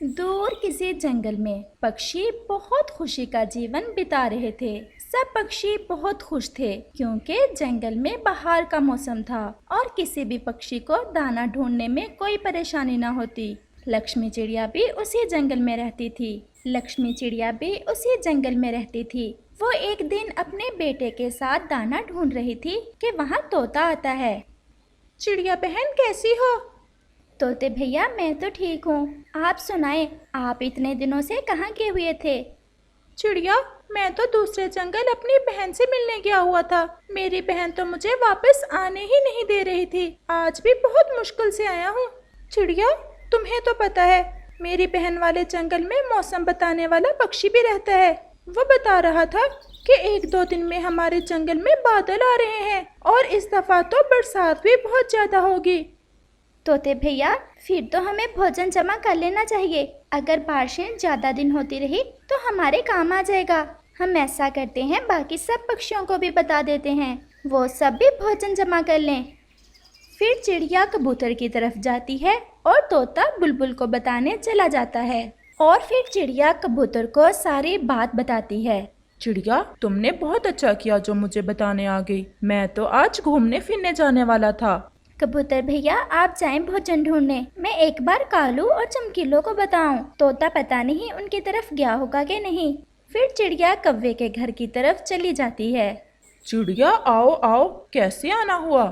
दूर किसी जंगल में पक्षी बहुत खुशी का जीवन बिता रहे थे। सब पक्षी बहुत खुश थे क्योंकि जंगल में बहार का मौसम था और किसी भी पक्षी को दाना ढूंढने में कोई परेशानी न होती। लक्ष्मी चिड़िया भी उसी जंगल में रहती थी। वो एक दिन अपने बेटे के साथ दाना ढूंढ रही थी कि वहाँ तोता आता है। चिड़िया बहन कैसी हो? तोते भैया मैं तो ठीक हूँ, आप सुनाएं, आप इतने दिनों से कहाँ गए हुए थे? चिड़िया, मैं तो दूसरे जंगल अपनी बहन से मिलने गया हुआ था। मेरी बहन तो मुझे वापस आने ही नहीं दे रही थी। आज भी बहुत मुश्किल से आया हूँ। चिड़िया, तुम्हें तो पता है मेरी बहन वाले जंगल में मौसम बताने वाला पक्षी भी रहता है। वो बता रहा था कि 1-2 दिन में हमारे जंगल में बादल आ रहे हैं और इस दफा तो बरसात भी बहुत ज्यादा होगी। तोते भैया फिर तो हमें भोजन जमा कर लेना चाहिए। अगर बारिशें ज़्यादा दिन होती रही तो हमारे काम आ जाएगा। हम ऐसा करते हैं, बाकी सब पक्षियों को भी बता देते हैं, वो सब भी भोजन जमा कर लें। फिर चिड़िया कबूतर की तरफ जाती है और तोता बुलबुल को बताने चला जाता है। और फिर चिड़िया कबूतर को सारी बात बताती है। चिड़िया, तुमने बहुत अच्छा किया जो मुझे बताने आ गई। मैं तो आज घूमने फिरने जाने वाला था। कबूतर भैया आप जाएं भोजन ढूंढने, मैं एक बार कालू और चमकीलो को बताऊं। तोता पता नहीं उनकी तरफ गया होगा कि नहीं। फिर चिड़िया कौवे के घर की तरफ चली जाती है। चिड़िया आओ आओ, कैसे आना हुआ?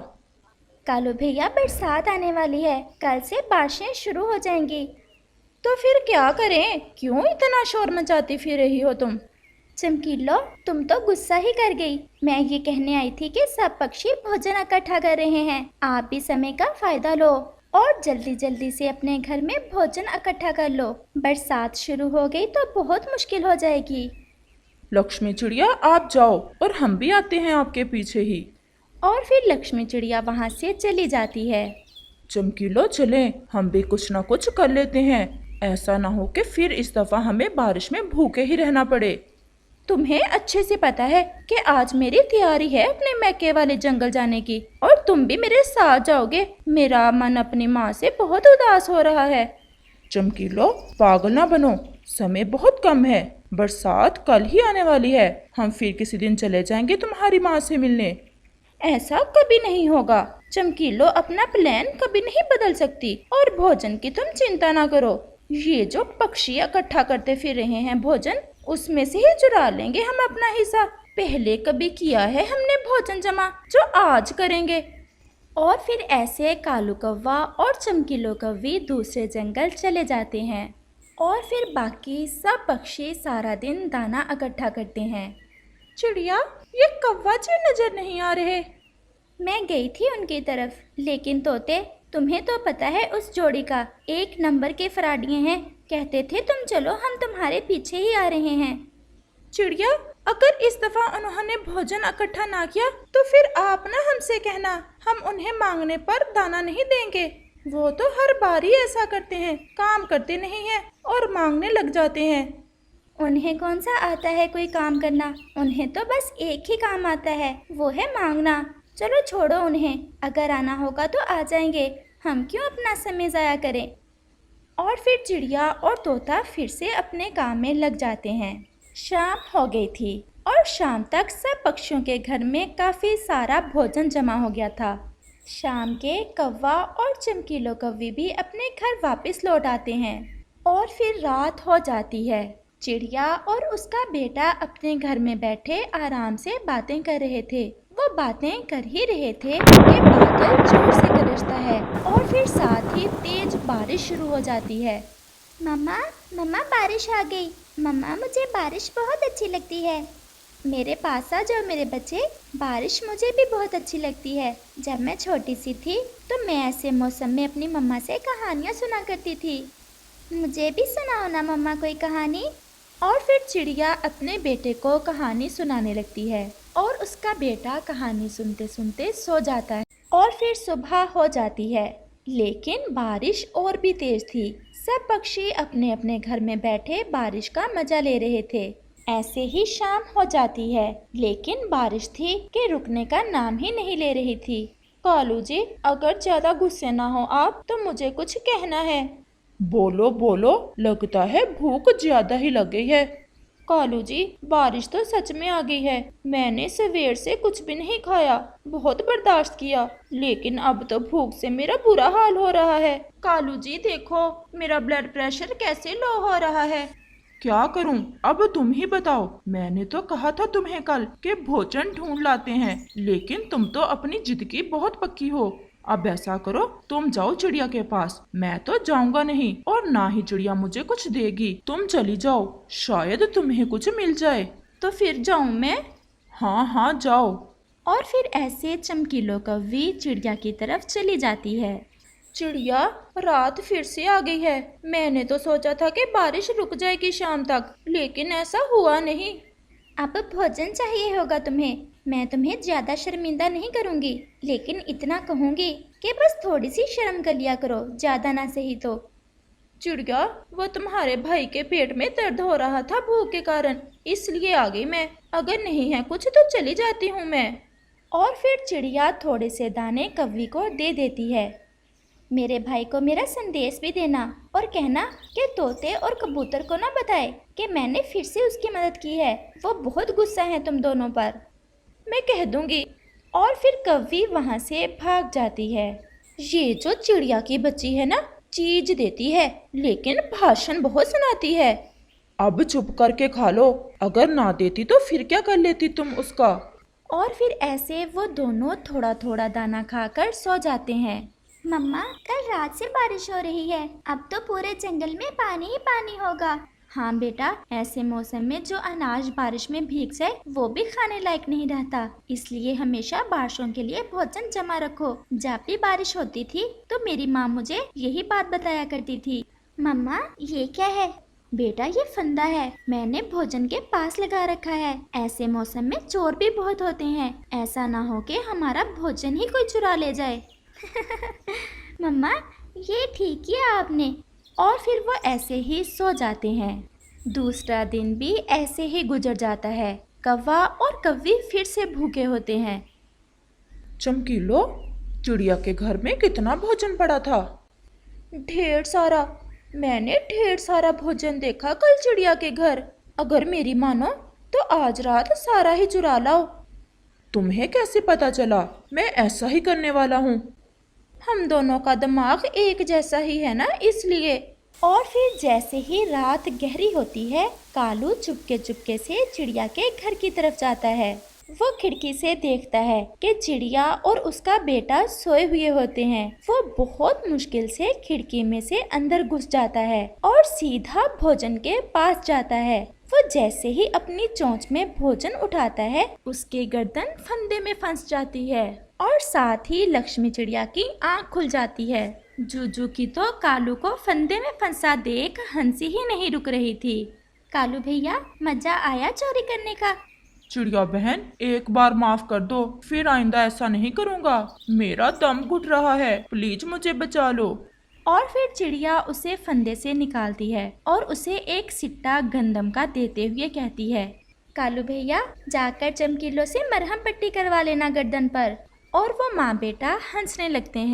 कालू भैया बरसात आने वाली है, कल से बारिशें शुरू हो जाएंगी। तो फिर क्या करें? क्यों इतना शोर मचाती फिर रही हो तुम? चमकीलो तुम तो गुस्सा ही कर गई। मैं ये कहने आई थी कि सब पक्षी भोजन इकट्ठा कर रहे हैं, आप भी समय का फायदा लो और जल्दी जल्दी से अपने घर में भोजन इकट्ठा कर लो। बरसात शुरू हो गई तो बहुत मुश्किल हो जाएगी। लक्ष्मी चिड़िया आप जाओ और हम भी आते हैं आपके पीछे ही। और फिर लक्ष्मी चिड़िया वहाँ से चली जाती है। चमकीलो चलें, हम भी कुछ ना कुछ कर लेते हैं। ऐसा ना हो कि फिर इस दफा हमें बारिश में भूखे ही रहना पड़े। तुम्हें अच्छे से पता है कि आज मेरी तैयारी है अपने मैके वाले जंगल जाने की, और तुम भी मेरे साथ जाओगे। मेरा मन अपनी माँ से बहुत उदास हो रहा है। चमकीलो पागल ना बनो, समय बहुत कम है, बरसात कल ही आने वाली है। हम फिर किसी दिन चले जाएंगे तुम्हारी माँ से मिलने। ऐसा कभी नहीं होगा। चमकीलो अपना प्लान कभी नहीं बदल सकती, और भोजन की तुम चिंता ना करो। ये जो पक्षी इकट्ठा करते फिर रहे हैं भोजन, उसमें से ही चुरा लेंगे हम अपना हिस्सा। पहले कभी किया है हमने भोजन जमा, जो आज करेंगे। और फिर ऐसे कालू कौवा और चमकीलो कौवी दूसरे जंगल चले जाते हैं। और फिर बाकी सब पक्षी सारा दिन दाना इकट्ठा करते हैं। चिड़िया, ये कौवा जी नजर नहीं आ रहे। मैं गई थी उनकी तरफ, लेकिन तोते तुम्हें तो पता है उस जोड़ी का 1 नंबर के फराडिये हैं। कहते थे तुम चलो, हम तुम्हारे पीछे ही आ रहे हैं। चिड़िया, अगर इस दफा उन्होंने भोजन इकट्ठा ना किया तो फिर आप ना हमसे कहना, हम उन्हें मांगने पर दाना नहीं देंगे। वो तो हर बार ही ऐसा करते हैं, काम करते नहीं हैं और मांगने लग जाते हैं। उन्हें कौन सा आता है कोई काम करना, उन्हें तो बस एक ही काम आता है, वो है मांगना। चलो छोड़ो उन्हें, अगर आना होगा तो आ जाएंगे, हम क्यों अपना समय ज़ाया करें। और फिर चिड़िया और तोता फिर से अपने काम में लग जाते हैं। शाम हो गई थी और शाम तक सब पक्षियों के घर में काफ़ी सारा भोजन जमा हो गया था। शाम के कौवा और चमकीलो कौवी भी अपने घर वापस लौट आते हैं। और फिर रात हो जाती है। चिड़िया और उसका बेटा अपने घर में बैठे आराम से बातें कर रहे थे। वो बातें कर ही रहे थे कि बादल जोर से गरजता है और फिर साथ ही तेज बारिश शुरू हो जाती है। मम्मा मम्मा बारिश आ गई। मम्मा मुझे बारिश बहुत अच्छी लगती है। मेरे पास आ जाओ मेरे बच्चे, बारिश मुझे भी बहुत अच्छी लगती है। जब मैं छोटी सी थी तो मैं ऐसे मौसम में अपनी मम्मा से कहानियाँ सुना करती थी। मुझे भी सुनाओ ना मम्मा कोई कहानी। और फिर चिड़िया अपने बेटे को कहानी सुनाने लगती है और उसका बेटा कहानी सुनते सुनते सो जाता है। और फिर सुबह हो जाती है, लेकिन बारिश और भी तेज थी। सब पक्षी अपने अपने घर में बैठे बारिश का मजा ले रहे थे। ऐसे ही शाम हो जाती है, लेकिन बारिश थी कि रुकने का नाम ही नहीं ले रही थी। कालू जी, अगर ज्यादा गुस्से ना हो आप तो मुझे कुछ कहना है। बोलो बोलो, लगता है भूख ज्यादा ही लग गई है। कालू जी, बारिश तो सच में आ गई है। मैंने सवेर से कुछ भी नहीं खाया, बहुत बर्दाश्त किया, लेकिन अब तो भूख से मेरा बुरा हाल हो रहा है। कालू जी देखो, मेरा ब्लड प्रेशर कैसे लो हो रहा है। क्या करूं, अब तुम ही बताओ। मैंने तो कहा था तुम्हें कल कि भोजन ढूंढ लाते हैं, लेकिन तुम तो अपनी जिद की बहुत पक्की हो। अब ऐसा करो, तुम जाओ चिड़िया के पास, मैं तो जाऊंगा नहीं और ना ही चिड़िया मुझे कुछ देगी। तुम चली जाओ, शायद तुम्हें कुछ मिल जाए। तो फिर जाऊं मैं? हाँ हाँ जाओ। और फिर ऐसे चमकीलो कौवी चिड़िया की तरफ चली जाती है। चिड़िया, रात फिर से आ गई है। मैंने तो सोचा था कि बारिश रुक जाएगी शाम तक, लेकिन ऐसा हुआ नहीं। अब भोजन चाहिए होगा तुम्हें। मैं तुम्हें ज्यादा शर्मिंदा नहीं करूंगी, लेकिन इतना कहूंगी कि बस थोड़ी सी शर्म कर लिया करो, ज्यादा ना सही तो। चिड़िया, वो तुम्हारे भाई के पेट में दर्द हो रहा था भूख के कारण, इसलिए आ गई मैं। अगर नहीं है कुछ तो चली जाती हूँ मैं। और फिर चिड़िया थोड़े से दाने कौवी को दे देती है। मेरे भाई को मेरा संदेश भी देना और कहना कि तोते और कबूतर को ना बताए कि मैंने फिर से उसकी मदद की है। वो बहुत गुस्सा है तुम दोनों पर। मैं कह दूंगी। और फिर कौवी वहाँ से भाग जाती है। ये जो चिड़िया की बच्ची है ना, चीज देती है लेकिन भाषण बहुत सुनाती है। अब चुप करके खा लो, अगर ना देती तो फिर क्या कर लेती तुम उसका। और फिर ऐसे वो दोनों थोड़ा थोड़ा दाना खाकर सो जाते हैं। मम्मा, कल रात से बारिश हो रही है, अब तो पूरे जंगल में पानी ही पानी होगा। हाँ बेटा, ऐसे मौसम में जो अनाज बारिश में भीग जाए वो भी खाने लायक नहीं रहता, इसलिए हमेशा बारिशों के लिए भोजन जमा रखो। जब भी बारिश होती थी तो मेरी माँ मुझे यही बात बताया करती थी। मम्मा, ये क्या है? बेटा, ये फंदा है, मैंने भोजन के पास लगा रखा है। ऐसे मौसम में चोर भी बहुत होते हैं, ऐसा ना हो कि हमारा भोजन ही कोई चुरा ले जाए। मम्मा, ये ठीक किया आपने। और फिर वो ऐसे ही सो जाते हैं। दूसरा दिन भी ऐसे ही गुजर जाता है। कौवा और कौवी फिर से भूखे होते हैं। चमकीलो, चिड़िया के घर में कितना भोजन पड़ा था? ढेर सारा। मैंने ढेर सारा भोजन देखा कल चिड़िया के घर। अगर मेरी मानो तो आज रात सारा ही चुरा लाओ। तुम्हें कैसे पता चला? मैं ऐसा ही करने वाला हूँ। हम दोनों का दिमाग एक जैसा ही है ना, इसलिए। और फिर जैसे ही रात गहरी होती है, कालू चुपके चुपके से चिड़िया के घर की तरफ जाता है। वो खिड़की से देखता है कि चिड़िया और उसका बेटा सोए हुए होते हैं। वो बहुत मुश्किल से खिड़की में से अंदर घुस जाता है और सीधा भोजन के पास जाता है। वो जैसे ही अपनी चोंच में भोजन उठाता है, उसकी गर्दन फंदे में फंस जाती है और साथ ही लक्ष्मी चिड़िया की आंख खुल जाती है। जूजू की तो कालू को फंदे में फंसा देख हंसी ही नहीं रुक रही थी। कालू भैया, मजा आया चोरी करने का? चिड़िया बहन, एक बार माफ कर दो, फिर आइंदा ऐसा नहीं करूँगा। मेरा दम घुट रहा है, प्लीज मुझे बचा लो। और फिर चिड़िया उसे फंदे से निकालती है और उसे एक सिट्टा गंदम का देते हुए कहती है, कालू भैया, जाकर चमकीलो से मरहम पट्टी करवा लेना गर्दन पर। और वो माँ बेटा हंसने लगते हैं।